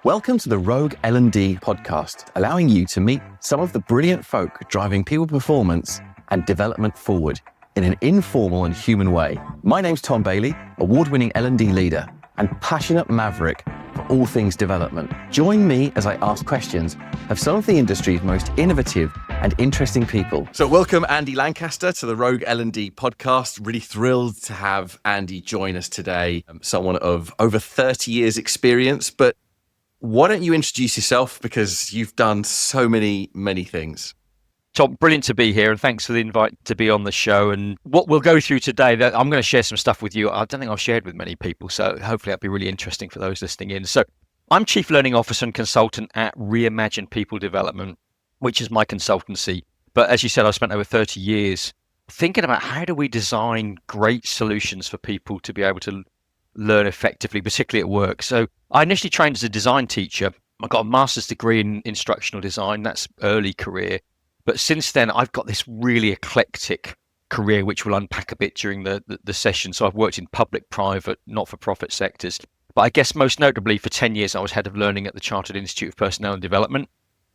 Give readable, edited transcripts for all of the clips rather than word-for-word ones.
Welcome to the Rogue L&D Podcast, allowing you to meet some of the brilliant folk driving people performance and development forward in an informal and human way. My name's Tom Bailey, award-winning L&D leader and passionate maverick for all things development. Join me as I ask questions of some of the industry's most innovative and interesting people. So welcome Andy Lancaster to the Rogue L&D Podcast. Really thrilled to have Andy join us today. Someone of over 30 years experience, but why don't you introduce yourself, because you've done so many things. Tom, brilliant to be here, and thanks for the invite to be on the show. And what we'll go through today, that I'm going to share some stuff with you I don't think I've shared with many people, so hopefully that'll be really interesting for those listening in. So I'm Chief Learning Officer and Consultant at Reimagine People Development, which is my consultancy. But as you said, I've spent over 30 years thinking about how do we design great solutions for people to be able to learn effectively, particularly at work. So I initially trained as a design teacher. I got a master's degree in instructional design. That's early career. But since then, I've got this really eclectic career, which we'll unpack a bit during the session. So I've worked in public, private, not-for-profit sectors. But I guess most notably, for 10 years, I was head of learning at the Chartered Institute of Personnel and Development,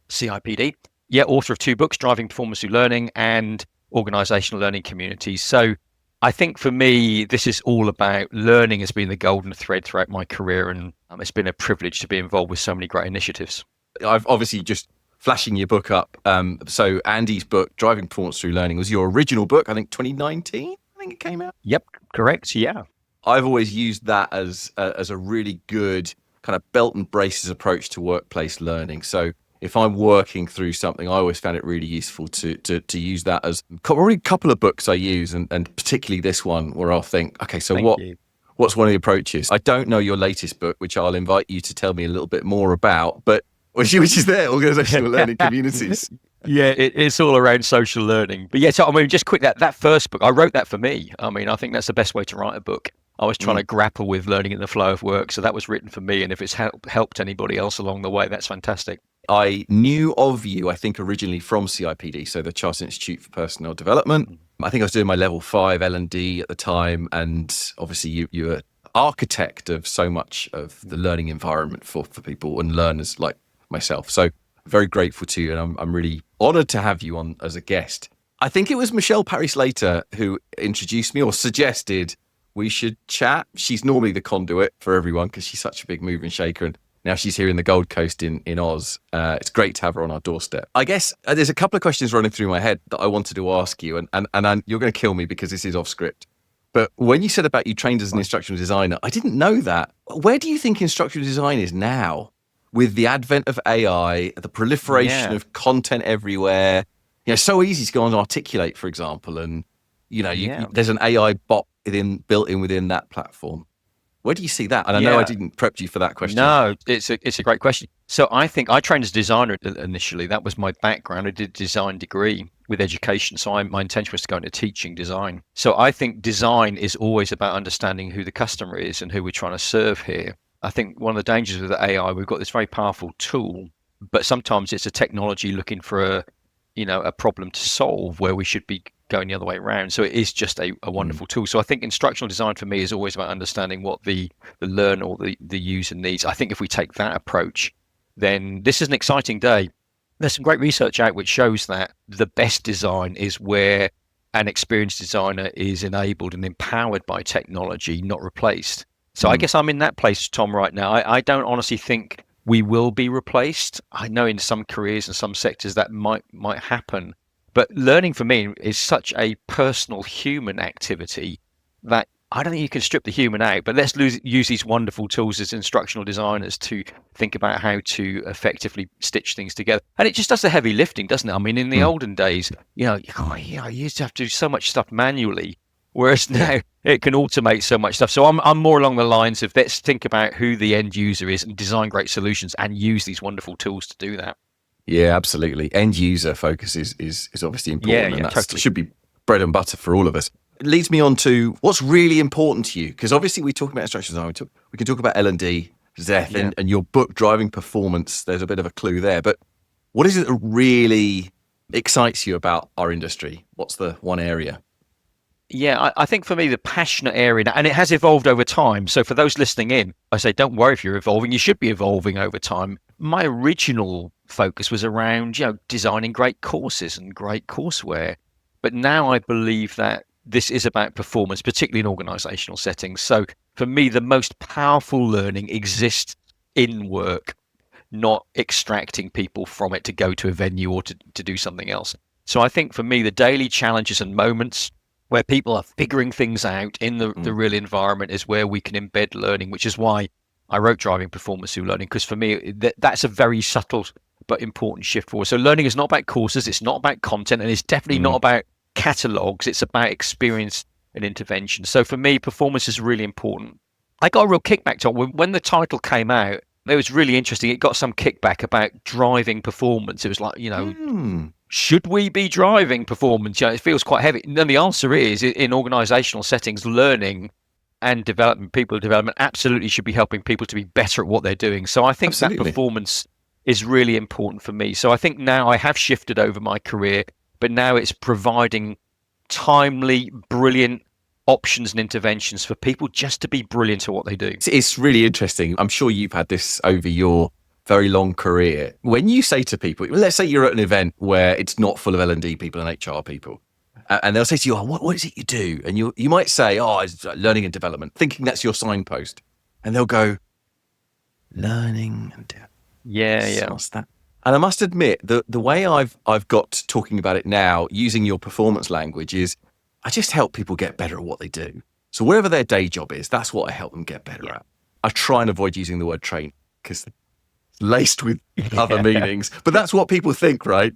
CIPD. Yeah, author of 2 books, Driving Performance Through Learning and Organisational Learning Communities. So I think for me, this is all about learning has been the golden thread throughout my career, and it's been a privilege to be involved with so many great initiatives. I've obviously just flashing your book up. So Andy's book, Driving Performance Through Learning, was your original book, I think 2019, I think it came out. Yep, correct, yeah. I've always used that as a really good kind of belt and braces approach to workplace learning. So if I'm working through something, I always found it really useful to use that as probably a couple of books I use, and particularly this one where I'll think, okay, so what's one of the approaches? I don't know your latest book, which I'll invite you to tell me a little bit more about, but which is there, Organisational Learning Communities. Yeah, it's all around social learning. But yeah, so I mean, just quick, that first book, I wrote that for me. I mean, I think that's the best way to write a book. I was trying to grapple with learning in the flow of work, so that was written for me. And if it's helped anybody else along the way, that's fantastic. I knew of you, I think, originally from CIPD, so the Chartered Institute for Personnel Development. I think I was doing my level 5 L&D at the time, and obviously you were architect of so much of the learning environment for people and learners like myself. So very grateful to you, and I'm really honoured to have you on as a guest. I think it was Michelle Parry-Slater who introduced me or suggested we should chat. She's normally the conduit for everyone because she's such a big mover and shaker, and now she's here in the Gold Coast in Oz. It's great to have her on our doorstep. I guess there's a couple of questions running through my head that I wanted to ask you, and you're going to kill me because this is off script. But when you said about you trained as an instructional designer, I didn't know that. Where do you think instructional design is now with the advent of AI, the proliferation of content everywhere? You know, so easy to go on and Articulate, for example, and there's an AI bot built in within that platform. Where do you see that? And I know I didn't prep you for that question. No, it's a great question. So I think I trained as a designer initially. That was my background. I did a design degree with education. So my intention was to go into teaching design. So I think design is always about understanding who the customer is and who we're trying to serve here. I think one of the dangers with the AI, we've got this very powerful tool, but sometimes it's a technology looking for a problem to solve where we should be going the other way around. So it is just a wonderful tool. So I think instructional design for me is always about understanding what the learner or the user needs. I think if we take that approach, then this is an exciting day. There's some great research out which shows that the best design is where an experienced designer is enabled and empowered by technology, not replaced. So I guess I'm in that place, Tom, right now. I don't honestly think we will be replaced. I know in some careers and some sectors that might happen. But learning for me is such a personal human activity that I don't think you can strip the human out. But let's use these wonderful tools as instructional designers to think about how to effectively stitch things together. And it just does the heavy lifting, doesn't it? I mean, in the olden days, you used to have to do so much stuff manually, whereas now it can automate so much stuff. So I'm more along the lines of let's think about who the end user is and design great solutions and use these wonderful tools to do that. Yeah, absolutely. End user focus is obviously important, and that totally should be bread and butter for all of us. It leads me on to what's really important to you, because obviously we talk about instructional design, we can talk about L&D, Zeth, and your book, Driving Performance. There's a bit of a clue there, but what is it that really excites you about our industry? What's the one area? Yeah, I think for me, the passionate area, and it has evolved over time. So for those listening in, I say, don't worry if you're evolving. You should be evolving over time. My original focus was around, designing great courses and great courseware. But now I believe that this is about performance, particularly in organizational settings. So for me, the most powerful learning exists in work, not extracting people from it to go to a venue or to do something else. So I think for me, the daily challenges and moments where people are figuring things out in the real environment is where we can embed learning, which is why I wrote Driving Performance Through Learning, because for me, that's a very subtle but important shift forward. So learning is not about courses, it's not about content, and it's definitely not about catalogs. It's about experience and intervention. So for me, performance is really important. I got a real kickback to it. When the title came out, it was really interesting. It got some kickback about driving performance. It was like, should we be driving performance? It feels quite heavy. And then the answer is, in organizational settings, learning and development, people development, absolutely should be helping people to be better at what they're doing. So I think that performance is really important for me. So I think now I have shifted over my career, but now it's providing timely, brilliant options and interventions for people just to be brilliant at what they do. It's really interesting. I'm sure you've had this over your very long career. When you say to people, let's say you're at an event where it's not full of L&D people and HR people, and they'll say to you, what is it you do? And you might say, it's learning and development, thinking that's your signpost. And they'll go, learning and development. Yeah. What's that? And I must admit, the way I've got talking about it now, using your performance language, is I just help people get better at what they do. So wherever their day job is, that's what I help them get better at. I try and avoid using the word train because it's laced with other meanings, but that's what people think, right?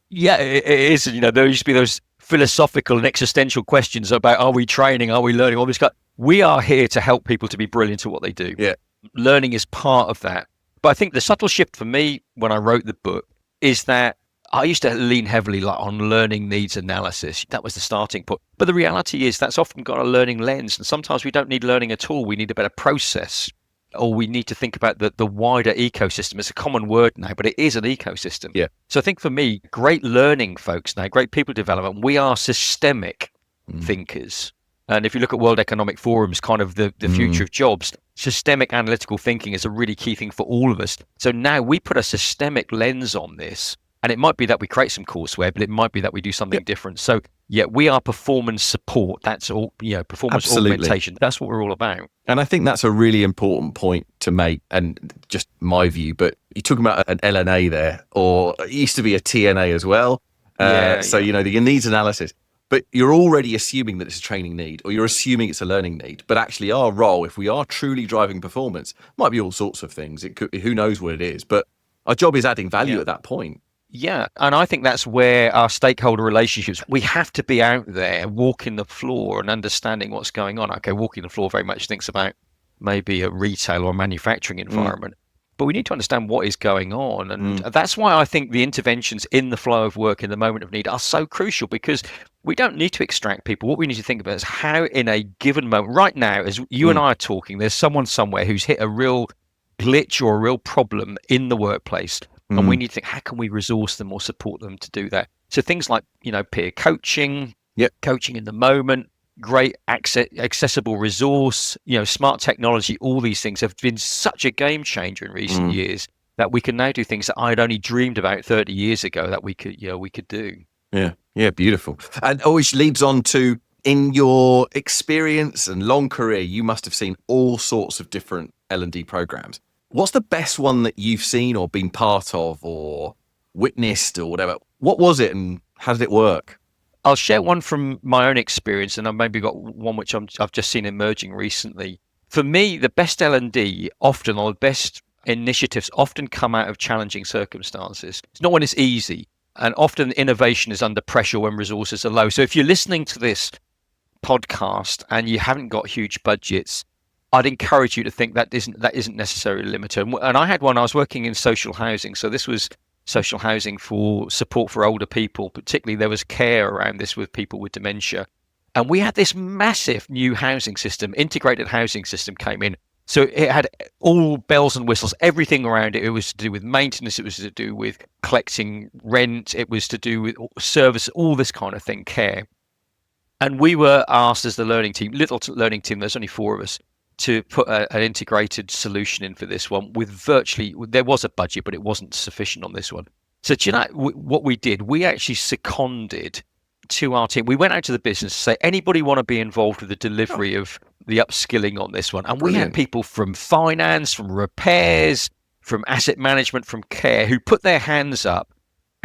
Yeah, it is. There used to be those philosophical and existential questions about, are we training? Are we learning? All this kind. We are here to help people to be brilliant at what they do. Yeah. Learning is part of that. But I think the subtle shift for me when I wrote the book is that I used to lean heavily on learning needs analysis. That was the starting point. But the reality is that's often got a learning lens. And sometimes we don't need learning at all. We need a better process, or we need to think about the wider ecosystem. It's a common word now, but it is an ecosystem. Yeah. So I think for me, great learning folks now, great people development, we are systemic thinkers. And if you look at World Economic Forum's kind of the future of jobs, systemic analytical thinking is a really key thing for all of us. So now we put a systemic lens on this, and it might be that we create some courseware, but it might be that we do something different. So we are performance support. That's all, performance augmentation. That's what we're all about. And I think that's a really important point to make, and just my view, but you're talking about an LNA there, or it used to be a TNA as well. The needs analysis. But you're already assuming that it's a training need, or you're assuming it's a learning need. But actually our role, if we are truly driving performance, might be all sorts of things. It could be, who knows what it is, but our job is adding value at that point. Yeah. And I think that's where our stakeholder relationships, we have to be out there walking the floor and understanding what's going on. Okay, walking the floor very much thinks about maybe a retail or manufacturing environment. But we need to understand what is going on. And that's why I think the interventions in the flow of work in the moment of need are so crucial, because we don't need to extract people. What we need to think about is how in a given moment, right now, as you and I are talking, there's someone somewhere who's hit a real glitch or a real problem in the workplace. And we need to think, how can we resource them or support them to do that? So things like, peer coaching, coaching in the moment, great accessible resource, smart technology, all these things have been such a game changer in recent years that we can now do things that I'd only dreamed about 30 years ago that we could do. Yeah, beautiful. And always leads on to, in your experience and long career, you must have seen all sorts of different L&D programs. What's the best one that you've seen or been part of or witnessed or whatever? What was it and how did it work? I'll share one from my own experience, and I've maybe got one which I've just seen emerging recently. For me, the best L&D often, or the best initiatives often come out of challenging circumstances. It's not when it's easy, and often innovation is under pressure when resources are low. So if you're listening to this podcast and you haven't got huge budgets, I'd encourage you to think that isn't necessarily limited. And I had one, I was working in social housing. So this was social housing for support for older people. Particularly there was care around this with people with dementia. And we had this massive new housing system, integrated housing system came in. So it had all bells and whistles, everything around it. It was to do with maintenance. It was to do with collecting rent. It was to do with service, all this kind of thing, care. And we were asked as the learning team, learning team, there's only 4 of us, to put an integrated solution in for this one with there was a budget, but it wasn't sufficient on this one. So do you know what we did? We actually seconded to our team. We went out to the business to say, anybody want to be involved with the delivery of the upskilling on this one? And we had people from finance, from repairs, from asset management, from care, who put their hands up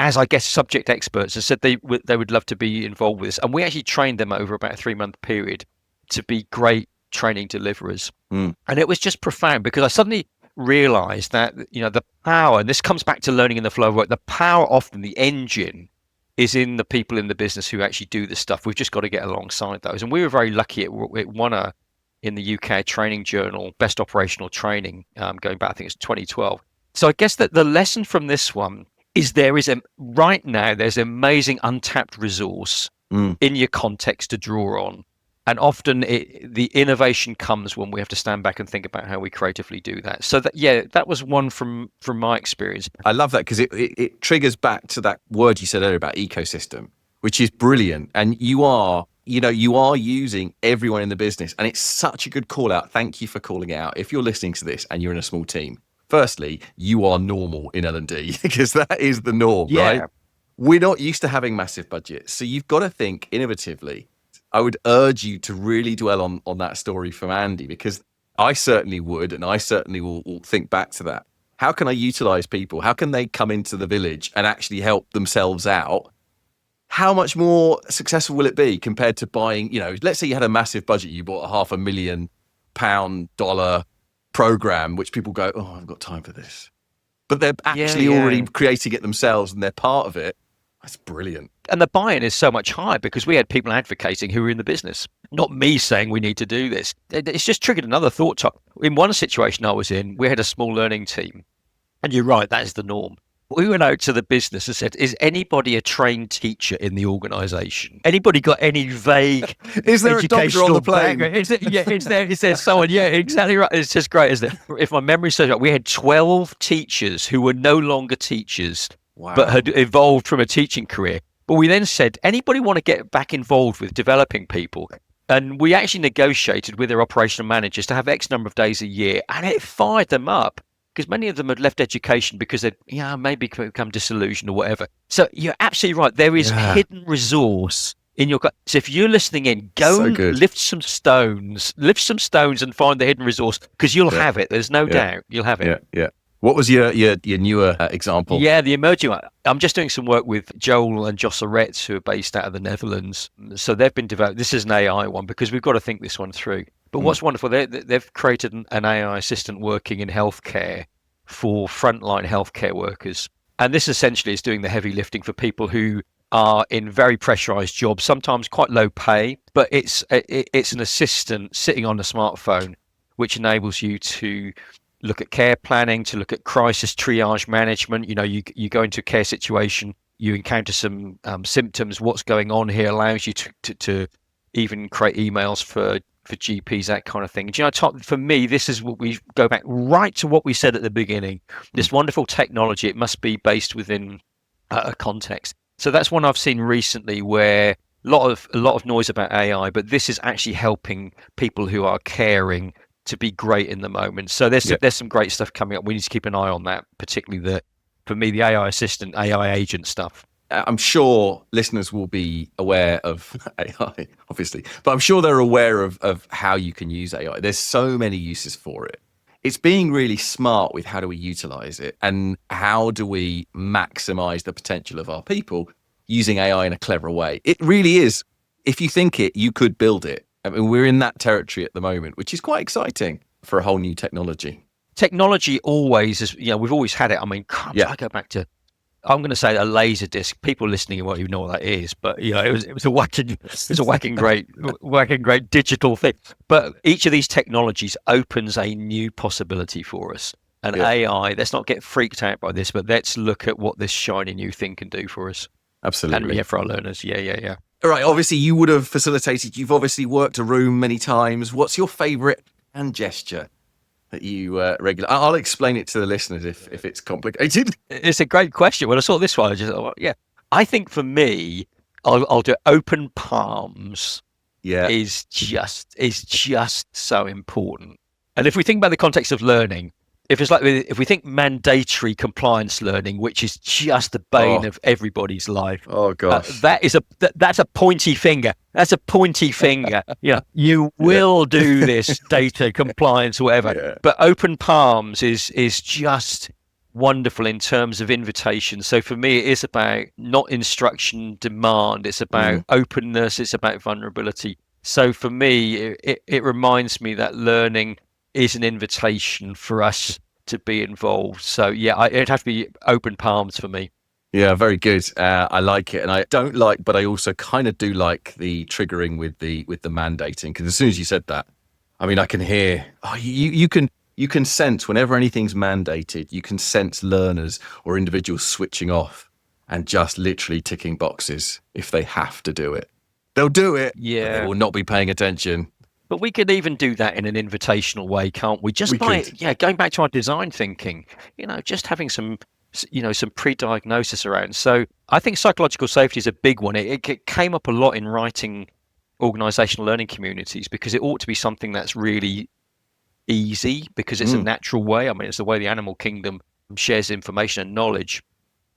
as, I guess, subject experts and said they would love to be involved with this. And we actually trained them over about a 3-month period to be great training deliverers. And it was just profound, because I suddenly realized that, the power, and this comes back to learning in the flow of work, the power, often the engine, is in the people in the business who actually do this stuff. We've just got to get alongside those. And we were very lucky. It won in the UK training journal, best operational training, going back, I think it's 2012. So I guess that the lesson from this one is right now, there's amazing untapped resource in your context to draw on. And often the innovation comes when we have to stand back and think about how we creatively do that. So that was one from my experience. I love that, because it triggers back to that word you said earlier about ecosystem, which is brilliant. And you are using everyone in the business, and it's such a good call out. Thank you for calling it out. If you're listening to this and you're in a small team, firstly, you are normal in L&D, because that is the norm, right? We're not used to having massive budgets. So you've got to think innovatively. I would urge you to really dwell on that story from Andy, because I certainly would, and I certainly will think back to that. How can I utilize people? How can they come into the village and actually help themselves out? How much more successful will it be compared to buying, let's say you had a massive budget, you bought a £500,000 dollar program, which people go, oh, I've got time for this. But they're actually already creating it themselves and they're part of it. That's brilliant. And the buy-in is so much higher because we had people advocating who were in the business, not me saying we need to do this. It's just triggered another thought. In one situation I was in, we had a small learning team. And you're right, that is the norm. We went out to the business and said, is anybody a trained teacher in the organisation? Anybody got any vague Is there a doctor on the plane? Is there someone? Yeah, exactly right. It's just great, isn't it? If my memory serves right, we had 12 teachers who were no longer teachers, but had evolved from a teaching career. But we then said, anybody want to get back involved with developing people? And we actually negotiated with their operational managers to have X number of days a year, and it fired them up. Because many of them had left education because they'd maybe become disillusioned or whatever. So you're absolutely right. There is hidden resource in your. So if you're listening in, go and lift some stones and find the hidden resource, because you'll have it. There's no doubt you'll have it. Yeah. What was your newer example? Yeah, the emerging one. I'm just doing some work with Joel and Jos Arets, who are based out of the Netherlands. So they've been developed. This is an AI one because we've got to think this one through. But what's wonderful, they've created an AI assistant working in healthcare for frontline healthcare workers. And this essentially is doing the heavy lifting for people who are in very pressurized jobs, sometimes quite low pay, but it's an assistant sitting on a smartphone, which enables you to look at care planning, to look at crisis triage management. You go into a care situation, you encounter some symptoms, what's going on here, allows you to even create emails for GPs, that kind of thing. For me, this is what we go back right to what we said at the beginning. This wonderful technology, it must be based within a context. So that's one I've seen recently where a lot of noise about AI, but this is actually helping people who are caring to be great in the moment. So there's some great stuff coming up. We need to keep an eye on that, particularly for me, the AI assistant, AI agent stuff. I'm sure listeners will be aware of AI, obviously, but I'm sure they're aware of how you can use AI. There's so many uses for it. It's being really smart with how do we utilize it and how do we maximize the potential of our people using AI in a clever way. It really is. If you think it, you could build it. I mean, we're in that territory at the moment, which is quite exciting for a whole new technology. Technology always is, we've always had it. I mean, I go back to, I'm going to say a laser disc. People listening won't even know what that is, but it was a whacking great digital thing. But each of these technologies opens a new possibility for us. And AI, let's not get freaked out by this, but let's look at what this shiny new thing can do for us. Absolutely. And for our learners. Yeah. All right. Obviously, you would have facilitated. You've obviously worked a room many times. What's your favorite hand gesture that you regularly? I'll explain it to the listeners if it's complicated. It's a great question. When I saw this one, I just thought, I think for me, I'll do open palms Yeah. is just so important. And if we think about the context of learning, if we think mandatory compliance learning, which is just the bane Oh, of everybody's life, oh gosh. that's a pointy finger. That's a pointy finger. You will do this, data compliance, whatever. Yeah. But open palms is just wonderful in terms of invitation. So for me, it is about not instruction demand. It's about openness. It's about vulnerability. So for me, it reminds me that learning is an invitation for us to be involved. So yeah, it'd have to be open palms for me. Yeah, very good. I like it, and I don't like, but I also kind of do like the triggering with the mandating, because as soon as you said that, I mean, I can hear. Oh, you can sense whenever anything's mandated. You can sense learners or individuals switching off and just literally ticking boxes. If they have to do it, they'll do it. Yeah, but they will not be paying attention. But we could even do that in an invitational way, can't we? Just going back to our design thinking, just having some pre-diagnosis around. So I think psychological safety is a big one. It came up a lot in writing organizational learning communities, because it ought to be something that's really easy, because it's a natural way. I mean, it's the way the animal kingdom shares information and knowledge.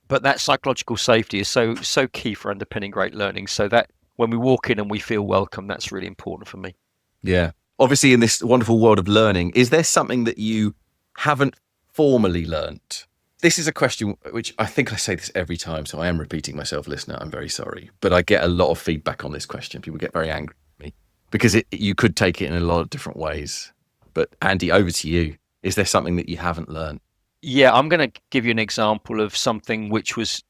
But that psychological safety is so key for underpinning great learning. So that when we walk in and we feel welcome, that's really important for me. Yeah. Obviously, in this wonderful world of learning, is there something that you haven't formally learnt? This is a question which I think I say this every time, so I am repeating myself, listener. I'm very sorry. But I get a lot of feedback on this question. People get very angry at me because you could take it in a lot of different ways. But Andy, over to you. Is there something that you haven't learnt? Yeah, I'm going to give you an example of something which was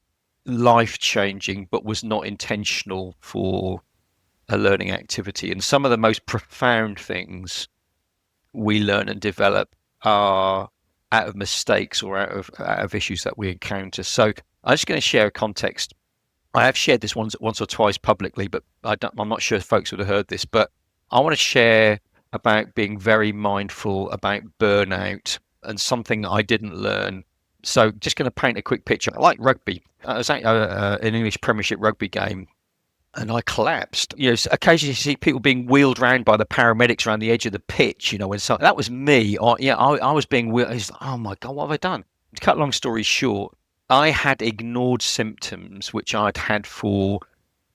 life-changing but was not intentional for a learning activity. And some of the most profound things we learn and develop are out of mistakes or out of issues that we encounter. So I'm just going to share a context. I have shared this once or twice publicly, but I'm not sure if folks would have heard this. But I want to share about being very mindful about burnout, and something that I didn't learn. So just going to paint a quick picture. I like rugby. I was at an English Premiership rugby game, and I collapsed. Occasionally you see people being wheeled around by the paramedics around the edge of the pitch. When that was me. I was being wheeled. I was like, oh my God, what have I done? To cut a long story short, I had ignored symptoms which I'd had for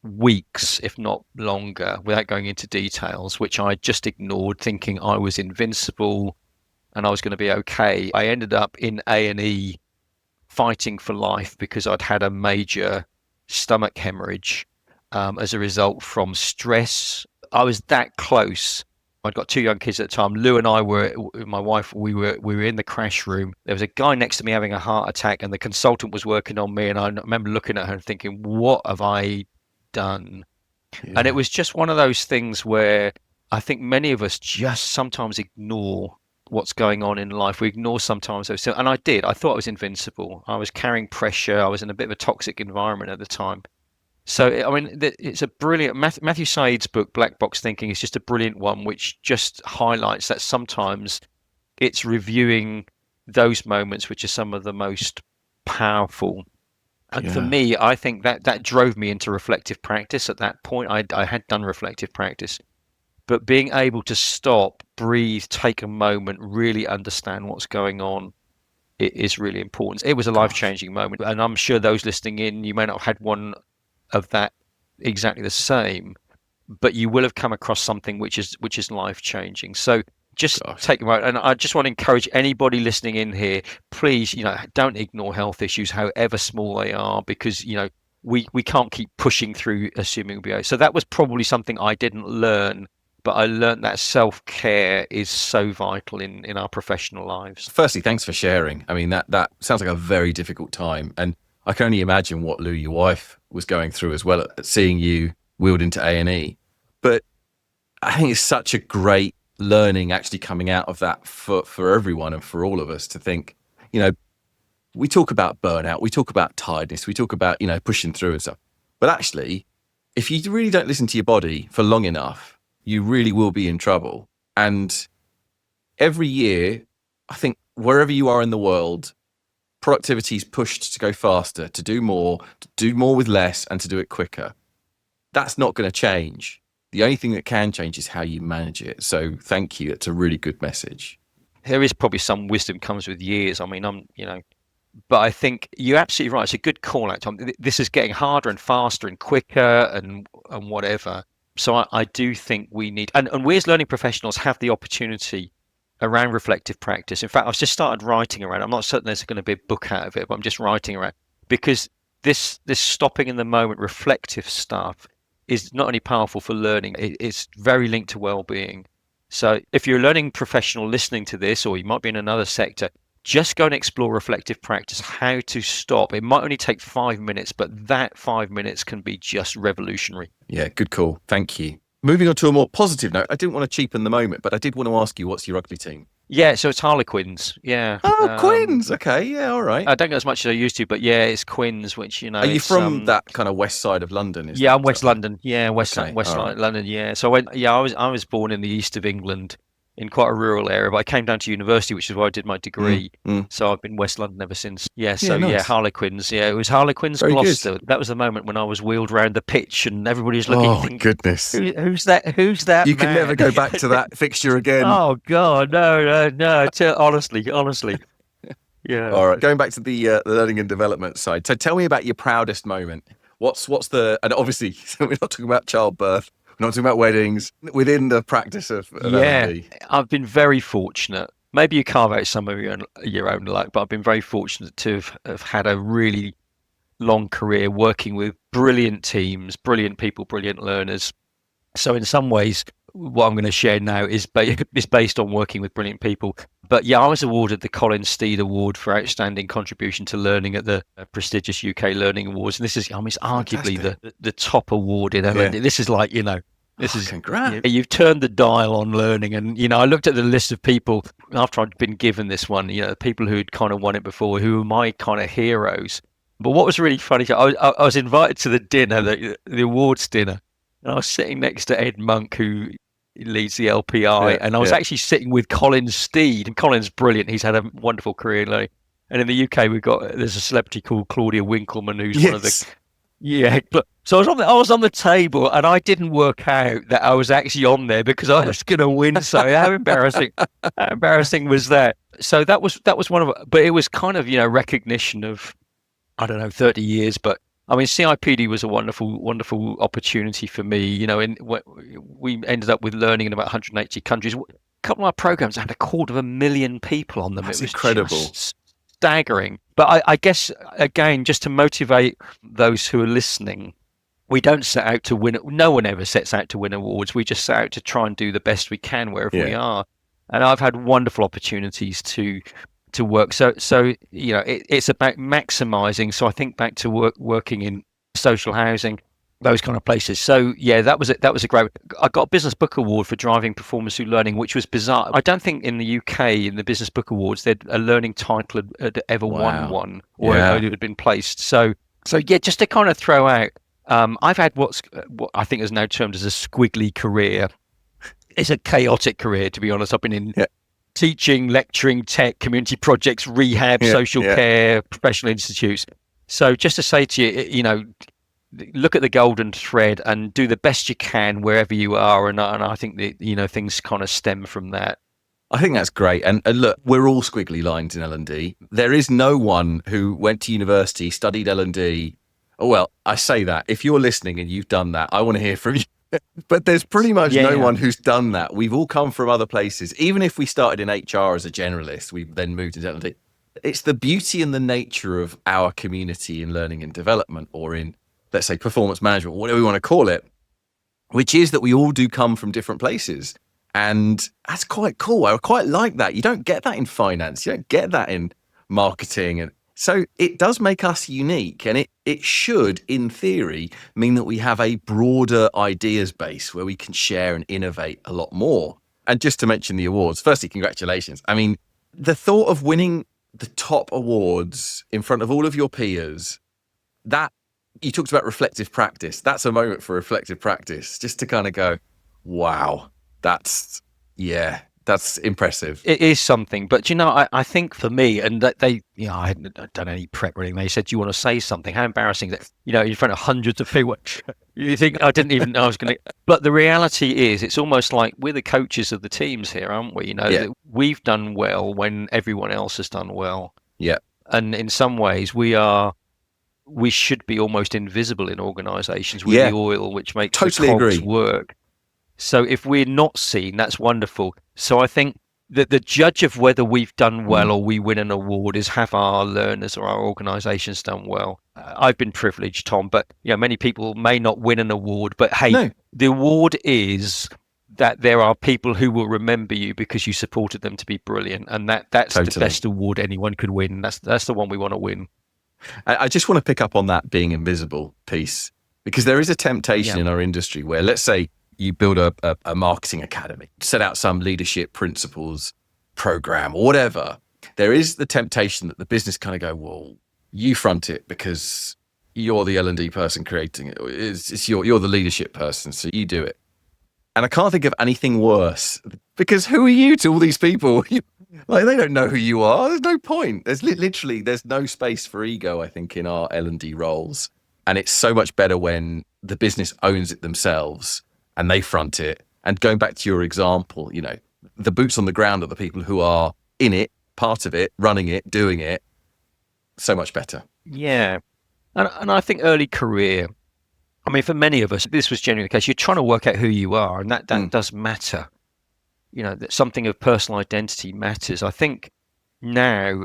weeks, if not longer, without going into details, which I just ignored, thinking I was invincible and I was going to be okay. I ended up in A&E fighting for life because I'd had a major stomach hemorrhage as a result from stress. I was that close. I'd got 2 young kids at the time. Lou and I were, my wife, we were in the crash room. There was a guy next to me having a heart attack, and the consultant was working on me. And I remember looking at her and thinking, what have I done? Yeah. And it was just one of those things where I think many of us just sometimes ignore what's going on in life. We ignore sometimes those. And I did. I thought I was invincible. I was carrying pressure. I was in a bit of a toxic environment at the time. So, I mean, it's a brilliant, Matthew Said's book, Black Box Thinking, is just a brilliant one, which just highlights that sometimes it's reviewing those moments which are some of the most powerful. And for me, I think that drove me into reflective practice. At that point, I had done reflective practice. But being able to stop, breathe, take a moment, really understand what's going on, it is really important. It was a life-changing moment. And I'm sure those listening in, you may not have had one of that exactly the same, but you will have come across something which is life-changing. So just take a moment. And I just want to encourage anybody listening in here, please, don't ignore health issues, however small they are, because, we can't keep pushing through assuming we'll be okay. So that was probably something I didn't learn, but I learned that self-care is so vital in our professional lives. Firstly, thanks for sharing. I mean, that sounds like a very difficult time. And I can only imagine what Lou, your wife, was going through as well at seeing you wheeled into A&E. But I think it's such a great learning actually coming out of that for everyone and for all of us to think, we talk about burnout, we talk about tiredness, we talk about, pushing through and stuff. But actually, if you really don't listen to your body for long enough, you really will be in trouble. And every year, I think wherever you are in the world, productivity is pushed to go faster, to do more with less, and to do it quicker. That's not going to change. The only thing that can change is how you manage it. So thank you. It's a really good message. There is probably some wisdom comes with years. I mean, but I think you're absolutely right. It's a good call out, Tom. This is getting harder and faster and quicker and whatever. So I do think we need, and we as learning professionals have the opportunity around reflective practice. In fact, I've just started writing around. I'm not certain there's going to be a book out of it, but I'm just writing around, because this stopping in the moment reflective stuff is not only powerful for learning, it's very linked to well-being. So if you're a learning professional listening to this, or you might be in another sector, just go and explore reflective practice, how to stop. It might only take 5 minutes, but that 5 minutes can be just revolutionary. Yeah, good call. Thank you. Moving on to a more positive note, I didn't want to cheapen the moment, but I did want to ask you, what's your rugby team? Yeah, so it's Harlequins. Yeah. Oh, Quins. Okay, yeah, all right. I don't go as much as I used to, but yeah, it's Quins, which, Are you from that kind of west side of London? Yeah, I'm West London. Yeah, West right. London. Yeah. So I was born in the east of England, in quite a rural area, but I came down to university, which is where I did my degree. So I've been West London ever since. Yeah, so nice. Harlequins. Yeah, it was Harlequins, very Gloucester. Good. That was the moment when I was wheeled around the pitch and everybody was looking. Oh, goodness. Who's that? Who's that? You can never go back to that fixture again. Oh, God, no. Honestly. Yeah. All right, going back to the learning and development side. So tell me about your proudest moment. What's the, and obviously we're not talking about childbirth. We're not talking about weddings, within the practice of L&D. I've been very fortunate. Maybe you carve out some of your own luck, but I've been very fortunate to have had a really long career working with brilliant teams, brilliant people, brilliant learners. So in some ways, what I'm going to share now is based on working with brilliant people. But yeah, I was awarded the Colin Steed Award for Outstanding Contribution to Learning at the prestigious UK Learning Awards. And this is, it's arguably the top award in L&D. Yeah. This is like, this is congrats. You've turned the dial on learning. And, I looked at the list of people after I'd been given this one, people who'd kind of won it before, who were my kind of heroes. But what was really funny, I was invited to the dinner, the awards dinner, and I was sitting next to Ed Monk, who leads the LPI, and I was actually sitting with Colin Steed. And Colin's brilliant. He's had a wonderful career in learning. And in the UK, there's a celebrity called Claudia Winkleman, who's one of the... Yeah, so I was on the table, and I didn't work out that I was actually on there because I was going to win. So how embarrassing was that? So that was one of, but it was kind of recognition of, I don't know, 30 years. But I mean, CIPD was a wonderful opportunity for me. We ended up with learning in about 180 countries. A couple of our programs had 250,000 people on them. That's it was incredible. Just staggering. But I guess, again, just to motivate those who are listening, we don't set out to win. No one ever sets out to win awards. We just set out to try and do the best we can wherever we are. And I've had wonderful opportunities to work. So it's about maximizing. So I think back to working in social housing, those kind of places. So yeah, that was a great. I got a Business Book Award for driving performance through learning, which was bizarre. I don't think in the UK in the Business Book Awards a learning title had ever won one, or it had been placed. So yeah, just to kind of throw out, I've had what I think is now termed as a squiggly career. It's a chaotic career, to be honest. I've been in teaching, lecturing, tech, community projects, rehab, social care, professional institutes. So just to say to you, look at the golden thread and do the best you can wherever you are. And I think that, things kind of stem from that. I think that's great. And look, we're all squiggly lines in L&D. There is no one who went to university, studied L&D. Oh, well, I say that. If you're listening and you've done that, I want to hear from you. But there's pretty much no one who's done that. We've all come from other places. Even if we started in HR as a generalist, we then moved into L&D. It's the beauty and the nature of our community in learning and development, or in, let's say, performance management, whatever we want to call it, which is that we all do come from different places. And that's quite cool. I quite like that. You don't get that in finance. You don't get that in marketing. And so it does make us unique. And it should, in theory, mean that we have a broader ideas base where we can share and innovate a lot more. And just to mention the awards, firstly, congratulations. I mean, the thought of winning the top awards in front of all of your peers, that, you talked about reflective practice. That's a moment for reflective practice, just to kind of go, wow, that's That's impressive. It is something, but I think for me, and that they, I hadn't done any prep or anything. They said, "Do you want to say something?" How embarrassing that, in front of hundreds of people. You think I didn't even know I was going to. But the reality is, it's almost like we're the coaches of the teams here, aren't we? That we've done well when everyone else has done well. Yeah. And in some ways, we should be almost invisible in organisations. We're the oil which makes the cogs work. So if we're not seen, that's wonderful. So I think that the judge of whether we've done well or we win an award is, have our learners or our organisations done well. I've been privileged, Tom, but many people may not win an award. But hey, the award is that there are people who will remember you because you supported them to be brilliant, and that's the best award anyone could win. That's the one we want to win. I just want to pick up on that being invisible piece, because there is a temptation in our industry where, let's say, you build a marketing academy, set out some leadership principles program or whatever. There is the temptation that the business kind of go, well, you front it because you're the L&D person creating it. You're the leadership person, so you do it. And I can't think of anything worse, because who are you to all these people? Like, they don't know who you are. There's no point. There's literally no space for ego, I think, in our L&D roles. And it's so much better when the business owns it themselves and they front it. And going back to your example, the boots on the ground are the people who are in it, part of it, running it, doing it. So much better. Yeah. And I think early career, I mean, for many of us, this was genuinely the case. You're trying to work out who you are, and that does matter. That something of personal identity matters. I think now,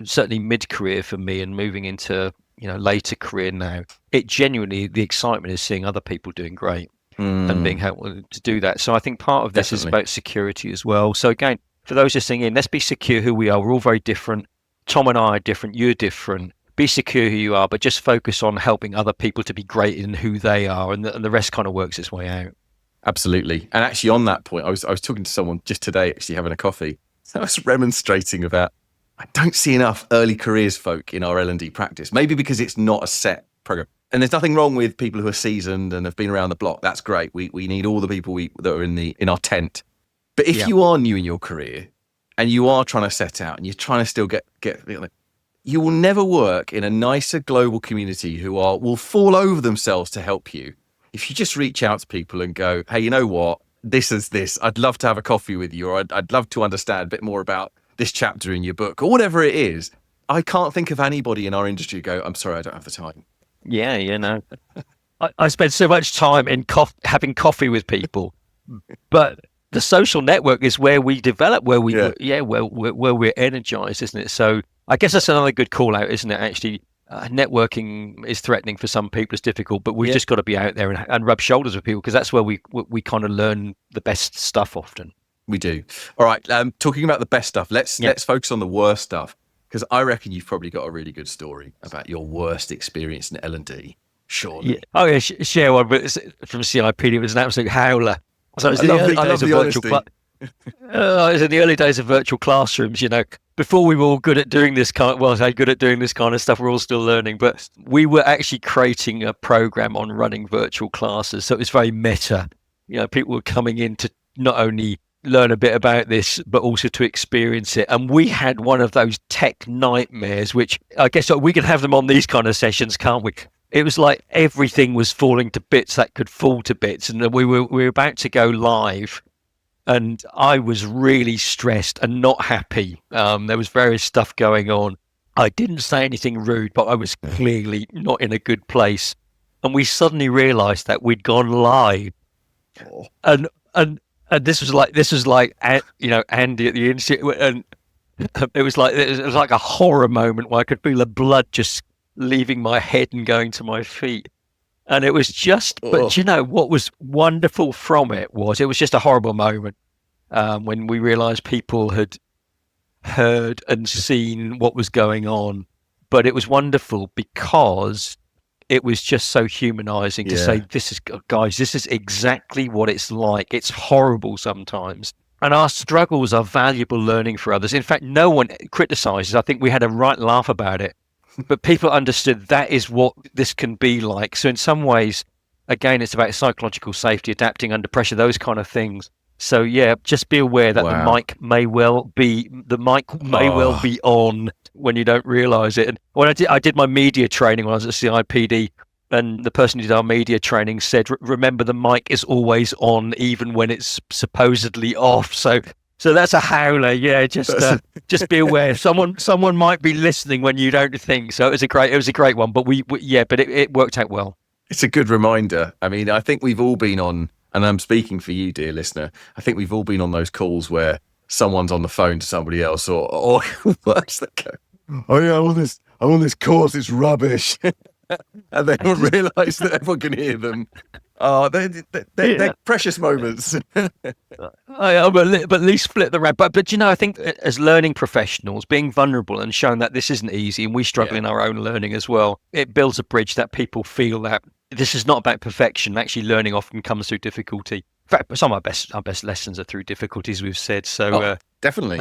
certainly mid-career for me and moving into, later career now, it genuinely, the excitement is seeing other people doing great and being helpful to do that. So I think part of this is about security as well. So again, for those listening in, let's be secure who we are. We're all very different. Tom and I are different. You're different. Be secure who you are, but just focus on helping other people to be great in who they are, and the rest kind of works its way out. Absolutely. And actually, on that point, I was talking to someone just today, actually having a coffee. I was remonstrating about, I don't see enough early careers folk in our L&D practice. Maybe because it's not a set program. And there's nothing wrong with people who are seasoned and have been around the block. That's great. We need all the people that are in our tent. But if you are new in your career and you are trying to set out and you're trying to still get you will never work in a nicer global community who will fall over themselves to help you. If you just reach out to people and go, hey, you know what? This is this. I'd love to have a coffee with you, or I'd love to understand a bit more about this chapter in your book, or whatever it is. I can't think of anybody in our industry who go, I'm sorry, I don't have the time. Yeah, I spend so much time in having coffee with people, but the social network is where we develop, where we're energized, isn't it? So I guess that's another good call out, isn't it? Actually, networking is threatening for some people. It's difficult, but we've just got to be out there and rub shoulders with people, because that's where we kind of learn the best stuff often. We do. All right. Talking about the best stuff, let's focus on the worst stuff, because I reckon you've probably got a really good story about your worst experience in L&D. Surely. Yeah. Oh yeah, share one. But from CIPD, it was an absolute howler. So it was I love the honesty. It was in the early days of virtual classrooms, before we were all good at doing this kind of stuff. We're all still learning, but we were actually creating a program on running virtual classes. So it was very meta. People were coming in to not only learn a bit about this, but also to experience it. And we had one of those tech nightmares, which I guess we can have them on these kind of sessions, can't we? It was like everything was falling to bits that could fall to bits. And we were about to go live. And I was really stressed and not happy. There was various stuff going on. I didn't say anything rude, but I was clearly not in a good place. And we suddenly realised that we'd gone live. And this was like Andy at the Institute, and it was like a horror moment where I could feel the blood just leaving my head and going to my feet. And it was just, but what was wonderful from it was just a horrible moment when we realised people had heard and seen what was going on. But it was wonderful because it was just so humanising to say, this is exactly what it's like. It's horrible sometimes. And our struggles are valuable learning for others. In fact, no one criticises. I think we had a right laugh about it. But people understood that is what this can be like. So in some ways, again, it's about psychological safety, adapting under pressure, those kind of things. So yeah, just be aware that Wow. the mic may well be on when you don't realise it. And when I did my media training when I was at CIPD, and the person who did our media training said, "Remember, the mic is always on, even when it's supposedly off." So that's a howler. Yeah, just be aware. Someone might be listening when you don't think. So it was a great one. But it worked out well. It's a good reminder. I mean, I think we've all been on, and I'm speaking for you, dear listener, I think we've all been on those calls where someone's on the phone to somebody else or worse, they go, "Oh yeah, I'm on this course, it's rubbish." And they don't realise that everyone can hear them. Oh, they're precious moments. But at least flip the wrap. But I think as learning professionals, being vulnerable and showing that this isn't easy, and we struggle in our own learning as well, it builds a bridge that people feel that this is not about perfection. Actually, learning often comes through difficulty. In fact, some of our best lessons are through difficulties, we've said. So definitely,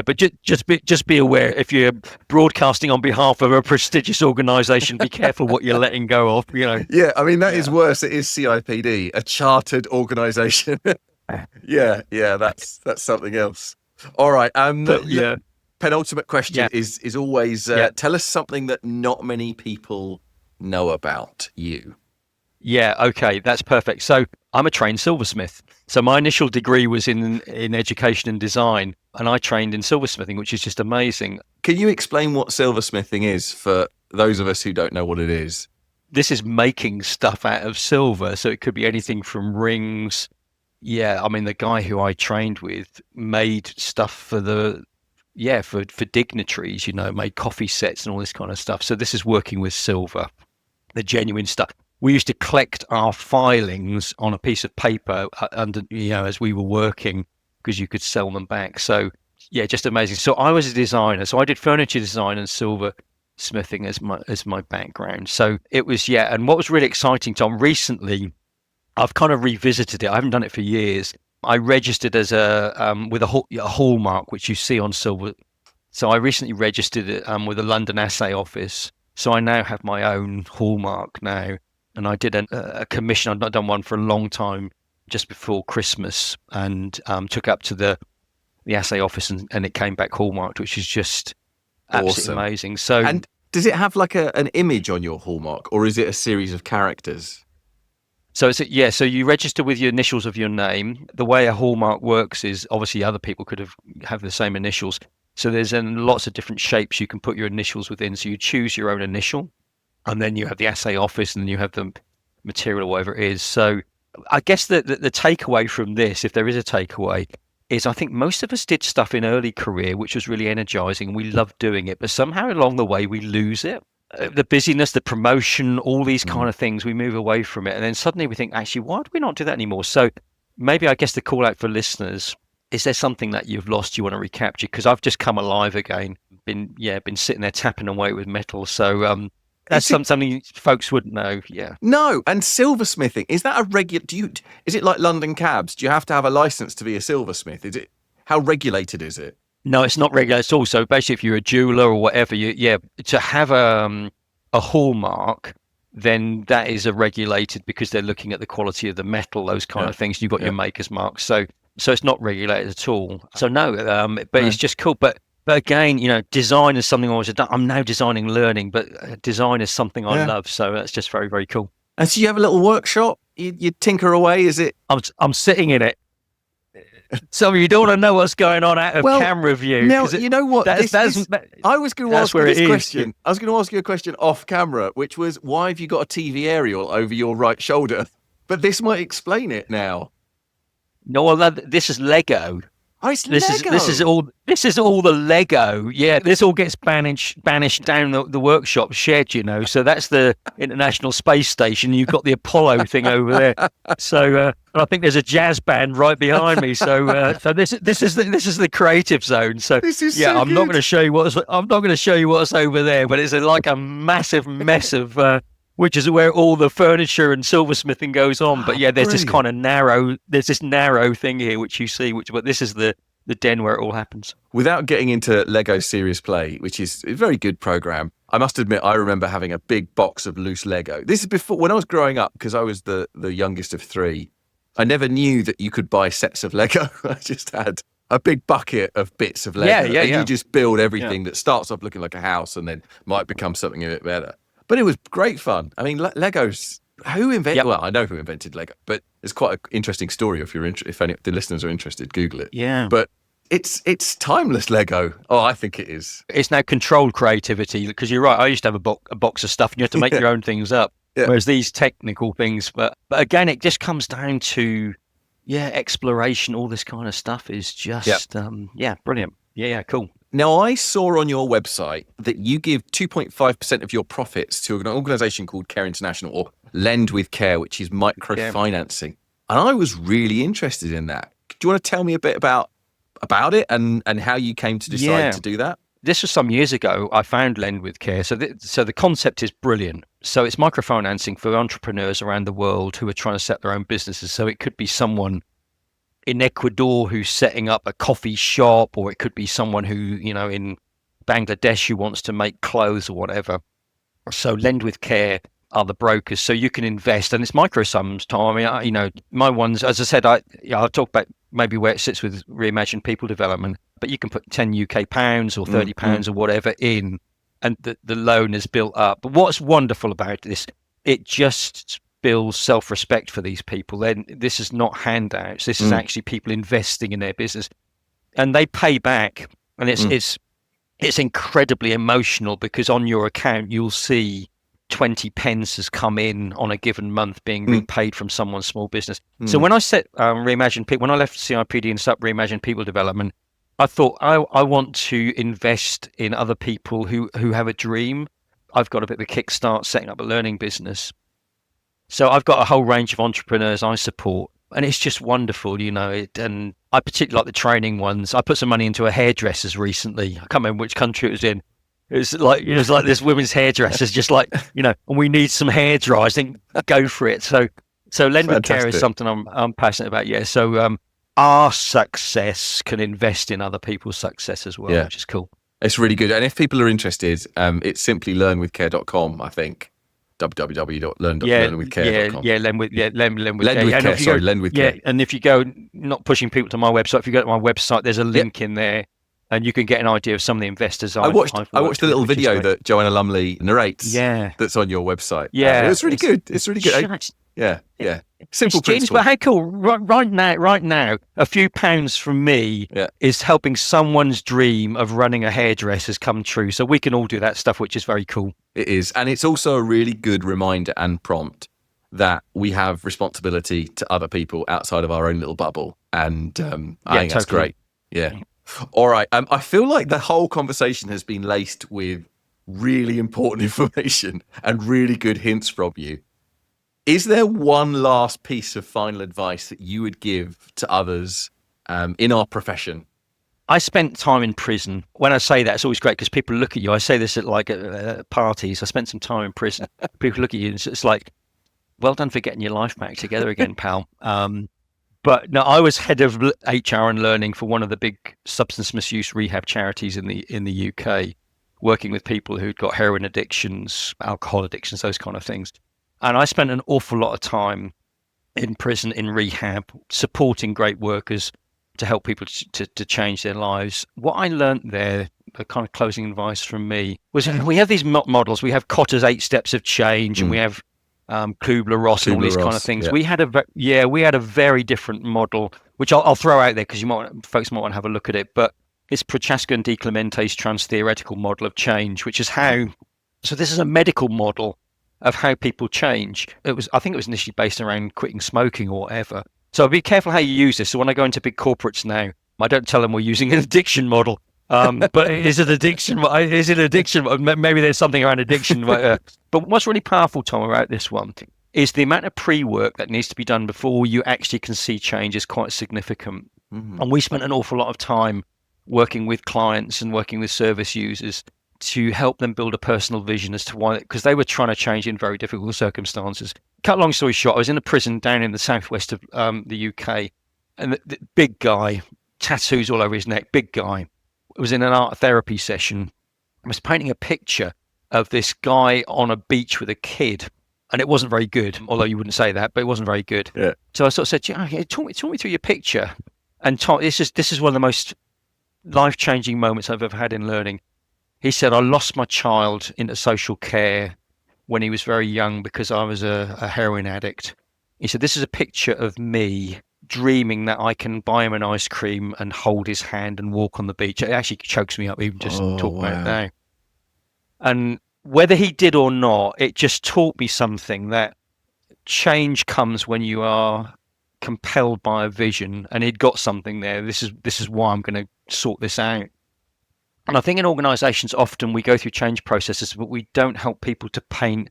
but just be aware, if you're broadcasting on behalf of a prestigious organisation, be careful what you're letting go of. Yeah, I mean that is worse. It is CIPD, a chartered organisation. yeah, that's something else. All right. Penultimate question is always tell us something that not many people know about you. Yeah, okay, that's perfect. So I'm a trained silversmith. So my initial degree was in education and design, and I trained in silversmithing, which is just amazing. Can you explain what silversmithing is for those of us who don't know what it is? This is making stuff out of silver. So it could be anything from rings. Yeah, I mean, the guy who I trained with made stuff for for dignitaries, made coffee sets and all this kind of stuff. So this is working with silver, the genuine stuff. We used to collect our filings on a piece of paper as we were working, because you could sell them back. So yeah, just amazing. So I was a designer. So I did furniture design and silver smithing as my background. So it was, and what was really exciting, Tom, recently, I've kind of revisited it. I haven't done it for years. I registered as with a hallmark, which you see on silver. So I recently registered it with the London Assay Office. So I now have my own hallmark now. And I did a commission. I'd not done one for a long time, just before Christmas, and took up to the assay office, and it came back hallmarked, which is just absolutely amazing. So, and does it have like an image on your hallmark, or is it a series of characters? So so you register with your initials of your name. The way a hallmark works is, obviously other people could have the same initials. So there's lots of different shapes you can put your initials within. So you choose your own initial. And then you have the assay office, and then you have the material or whatever it is. So I guess the takeaway from this, if there is a takeaway, is I think most of us did stuff in early career, which was really energizing. We loved doing it, but somehow along the way we lose it. The busyness, the promotion, all these kind of things, we move away from it. And then suddenly we think, actually, why do we not do that anymore? So maybe I guess the call out for listeners, is there something that you've lost you want to recapture? Because I've just come alive again, been sitting there tapping away with metal. So that's something folks wouldn't know. Yeah. No, and silversmithing, is that a regular? Is it like London cabs? Do you have to have a license to be a silversmith? How regulated is it? No, it's not regulated. It's also basically, if you're a jeweler or whatever, to have a hallmark, then that is regulated, because they're looking at the quality of the metal, those kind of things. You've got your maker's mark, so it's not regulated at all. So no, but it's just cool. But again, design is something I always done. I'm now designing learning, but design is something I love. So that's just very, very cool. And so you have a little workshop, you tinker away, is it? I'm sitting in it. So you don't want to know what's going on out of camera view. Now, you know what? I was going to ask you this question. I was going to ask you a question off camera, which was, why have you got a TV aerial over your right shoulder? But this might explain it now. No, well, this is Lego. Oh, it's Lego. This is all the Lego. Yeah, this all gets banished down the workshop shed, So that's the International Space Station. You've got the Apollo thing over there. So I think there's a jazz band right behind me. So this is the creative zone. So I'm not going to show you what's over there, but it's like a massive mess of. Which is where all the furniture and silversmithing goes on. But there's this kind of narrow thing here, which you see, but this is the den where it all happens. Without getting into Lego Serious Play, which is a very good program, I must admit, I remember having a big box of loose Lego. This is before, when I was growing up, because I was the youngest of three. I never knew that you could buy sets of Lego. I just had a big bucket of bits of Lego. And you just build everything that starts off looking like a house and then might become something a bit better. But it was great fun. I mean, Lego's, who invented, well, I know who invented Lego, but it's quite an interesting story if any of the listeners are interested, Google it. Yeah. But it's timeless Lego. Oh, I think it is. It's now controlled creativity, because you're right. I used to have a box of stuff and you have to make your own things up. Yeah. Whereas these technical things, but again, it just comes down to, exploration, all this kind of stuff is just, brilliant. Yeah, cool. Now, I saw on your website that you give 2.5% of your profits to an organisation called Care International, or Lend with Care, which is microfinancing. And I was really interested in that. Do you want to tell me a bit about it and how you came to decide to do that? This was some years ago. I found Lend with Care. So the concept is brilliant. So it's microfinancing for entrepreneurs around the world who are trying to set their own businesses. So it could be someone in Ecuador who's setting up a coffee shop, or it could be someone who, in Bangladesh who wants to make clothes or whatever. So Lend with Care are the brokers. So you can invest, and it's micro sums, Tom. I mean, my ones, as I said, I'll talk about maybe where it sits with Reimagine People Development, but you can put 10 UK pounds or 30 pounds or whatever in, and the loan is built up. But what's wonderful about this, it just builds self-respect for these people. Then this is not handouts. This is actually people investing in their business, and they pay back. And it's incredibly emotional, because on your account you'll see 20 pence has come in on a given month being repaid from someone's small business. So when I set Reimagine People, when I left CIPD and set up Reimagine People Development, I thought I want to invest in other people who have a dream. I've got a bit of a kickstart setting up a learning business. So I've got a whole range of entrepreneurs I support, and it's just wonderful, and I particularly like the training ones. I put some money into a hairdresser's recently. I can't remember which country it was in. It was like this women's hairdresser's, just like, and we need some hair dryers. I think go for it. So Lend with Care is something I'm passionate about. Yeah. So our success can invest in other people's success as well, which is cool. It's really good. And if people are interested, it's simply learnwithcare.com, I think. www.learnwithcare.com. Lend with Care. Lend with Care. And if you go, not pushing people to my website, if you go to my website, there's a link in there, and you can get an idea of some of the investors. I watched the little video that Joanna Lumley narrates. That's on your website. It's really good. It's really good. Simple principle. But how cool! Right now, a few pounds from me is helping someone's dream of running a hairdresser's come true. So we can all do that stuff, which is very cool. It is, and it's also a really good reminder and prompt that we have responsibility to other people outside of our own little bubble, and I think that's great. Yeah. All right. I feel like the whole conversation has been laced with really important information and really good hints from you. Is there one last piece of final advice that you would give to others in our profession? I spent time in prison. When I say that, it's always great because people look at you. I say this at parties. I spent some time in prison. People look at you and it's like, well done for getting your life back together again, pal. But no, I was head of HR and learning for one of the big substance misuse rehab charities in the UK, working with people who'd got heroin addictions, alcohol addictions, those kind of things. And I spent an awful lot of time in prison, in rehab, supporting great workers to help people to change their lives. What I learned there, the kind of closing advice from me, was we have these models. We have Kotter's 8 Steps of Change, and we have Kubler-Ross and all these kind of things. Yeah. We had a very different model, which I'll throw out there because folks might want to have a look at it. But it's Prochaska and DiClemente's transtheoretical model of change, which is so this is a medical model of how people change. I think it was initially based around quitting smoking or whatever. So be careful how you use this. So when I go into big corporates now, I don't tell them we're using an addiction model. But is it addiction? Is it addiction? Maybe there's something around addiction. But what's really powerful, Tom, about this one is the amount of pre-work that needs to be done before you actually can see change is quite significant. Mm-hmm. And we spent an awful lot of time working with clients and working with service users to help them build a personal vision as to why, because they were trying to change in very difficult circumstances. Cut long story short, I was in a prison down in the southwest of the UK, and the big guy, tattoos all over his neck, big guy, was in an art therapy session. I was painting a picture of this guy on a beach with a kid, and it wasn't very good, although you wouldn't say that, but it wasn't very good. Yeah. So I sort of said, yeah, talk me through your picture. And Tom, this is one of the most life-changing moments I've ever had in learning. He said, I lost my child into social care when he was very young because I was a heroin addict. He said, this is a picture of me dreaming that I can buy him an ice cream and hold his hand and walk on the beach. It actually chokes me up even just talking about it now. And whether he did or not, it just taught me something, that change comes when you are compelled by a vision, and he'd got something there. This is why I'm going to sort this out. And I think in organisations often we go through change processes, but we don't help people to paint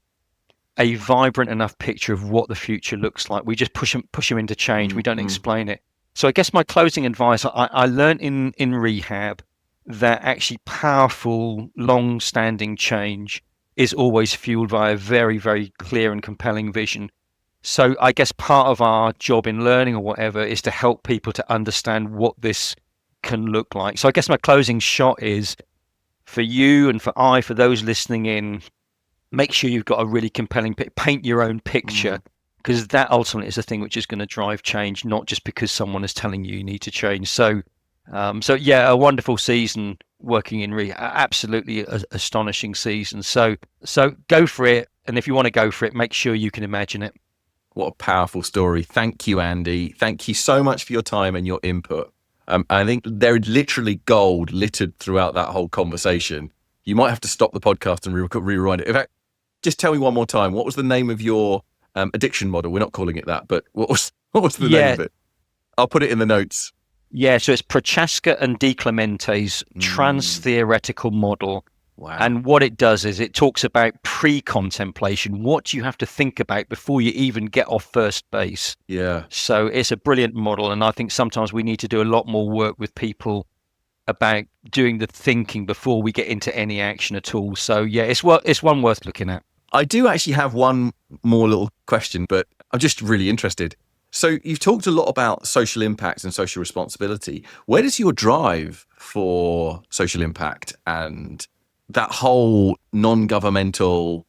a vibrant enough picture of what the future looks like. We just push them into change. We don't explain it. So I guess my closing advice, I learned in rehab that actually powerful, long-standing change is always fueled by a very, very clear and compelling vision. So I guess part of our job in learning or whatever is to help people to understand what this can look like. So I guess my closing shot is for you and for those listening in, make sure you've got a really compelling paint your own picture, because that ultimately is the thing which is going to drive change, not just because someone is telling you need to change. So yeah, a wonderful season working in rehab, absolutely astonishing season. So go for it, and if you want to go for it, make sure you can imagine it. What a powerful story. Thank you, Andy. Thank you so much for your time and your input. I think there's literally gold littered throughout that whole conversation. You might have to stop the podcast and rewind it. In fact, just tell me one more time, what was the name of your addiction model? We're not calling it that, but what was the name of it? I'll put it in the notes. Yeah, so it's Prochaska and De Clemente's transtheoretical model. Wow. And what it does is it talks about pre-contemplation. What do you have to think about before you even get off first base? Yeah. So it's a brilliant model. And I think sometimes we need to do a lot more work with people about doing the thinking before we get into any action at all. So yeah, it's one worth looking at. I do actually have one more little question, but I'm just really interested. So you've talked a lot about social impact and social responsibility. Where does your drive for social impact and that whole non-governmental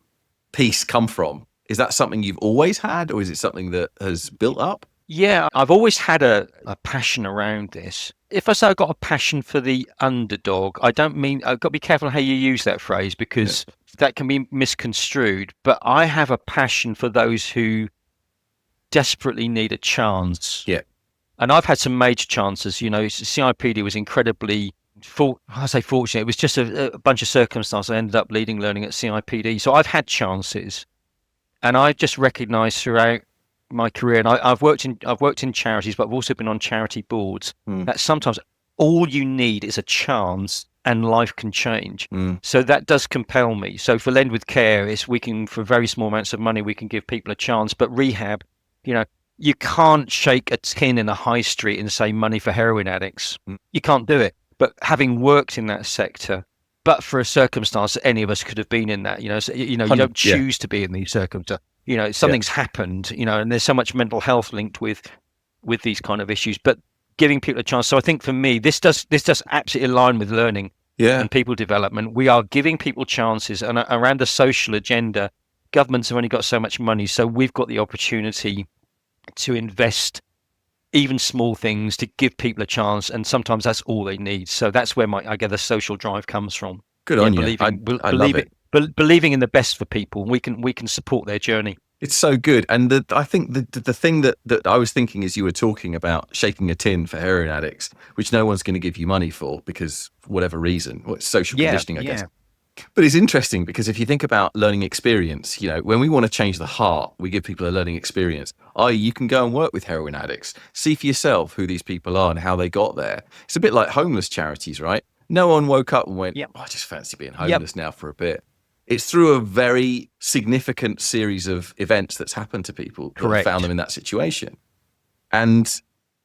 piece come from? Is that something you've always had, or is it something that has built up? Yeah, I've always had a passion around this. If I say I've got a passion for the underdog, I don't mean, I've got to be careful how you use that phrase, because that can be misconstrued. But I have a passion for those who desperately need a chance. Yeah. And I've had some major chances. You know, CIPD was incredibly fortunate. It was just a bunch of circumstances. I ended up leading learning at CIPD. So I've had chances. And I've just recognised throughout my career, and I've worked in charities, but I've also been on charity boards, that sometimes all you need is a chance and life can change. So that does compel me. So for Lend with Care, for very small amounts of money, we can give people a chance. But rehab, you know, you can't shake a tin in a high street and say money for heroin addicts. You can't do it. But having worked in that sector, but for a circumstance that any of us could have been in that, you don't choose to be in these circumstances. You know, something's happened, and there's so much mental health linked with these kind of issues, but giving people a chance. So I think for me, this does absolutely align with learning and people development. We are giving people chances, and around the social agenda, governments have only got so much money. So we've got the opportunity to invest even small things to give people a chance. And sometimes that's all they need. So that's where I get the social drive comes from. Good on you. I love it. Believing in the best for people, we can support their journey. It's so good. And I think the thing that I was thinking as you were talking about shaking a tin for heroin addicts, which no one's going to give you money for because for whatever reason, it's social conditioning, I guess. But it's interesting because if you think about learning experience, when we want to change the heart, we give people a learning experience. You can go and work with heroin addicts, see for yourself who these people are and how they got there. It's a bit like homeless charities, right? No one woke up and went, I just fancy being homeless now for a bit. It's through a very significant series of events that's happened to people that found them in that situation. And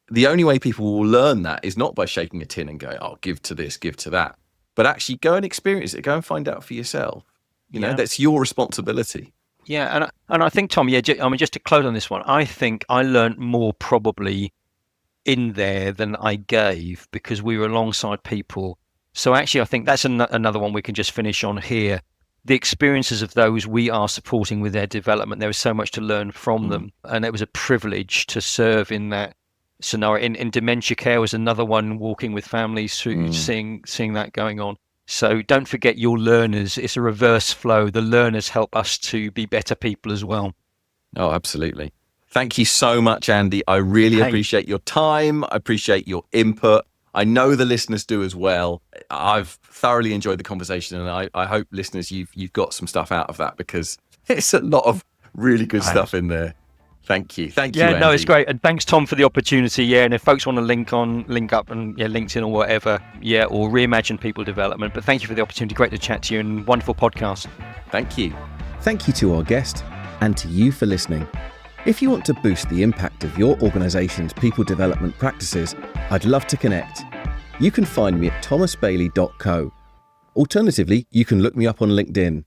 the only way people will learn that is not by shaking a tin and going, give to this, give to that, but actually go and experience it, go and find out for yourself. That's your responsibility. Yeah, and I think, Tom, just to close on this one, I think I learned more probably in there than I gave because we were alongside people. So actually, I think that's another one we can just finish on here. the experiences of those we are supporting with their development. There is so much to learn from them. And it was a privilege to serve in that scenario. In dementia care was another one, walking with families through seeing that going on. So don't forget your learners. It's a reverse flow. The learners help us to be better people as well. Oh, absolutely. Thank you so much, Andy. I really appreciate your time. I appreciate your input. I know the listeners do as well. I've thoroughly enjoyed the conversation, and I hope, listeners, you've got some stuff out of that, because it's a lot of really good stuff in there. Thank you. Thank you, Andy. No, it's great. And thanks, Tom, for the opportunity. Yeah, and if folks want to link up and LinkedIn or whatever, or Reimagine People Development. But thank you for the opportunity. Great to chat to you, and wonderful podcast. Thank you. Thank you to our guest and to you for listening. If you want to boost the impact of your organisation's people development practices, I'd love to connect. You can find me at thomasbailey.co. Alternatively, you can look me up on LinkedIn.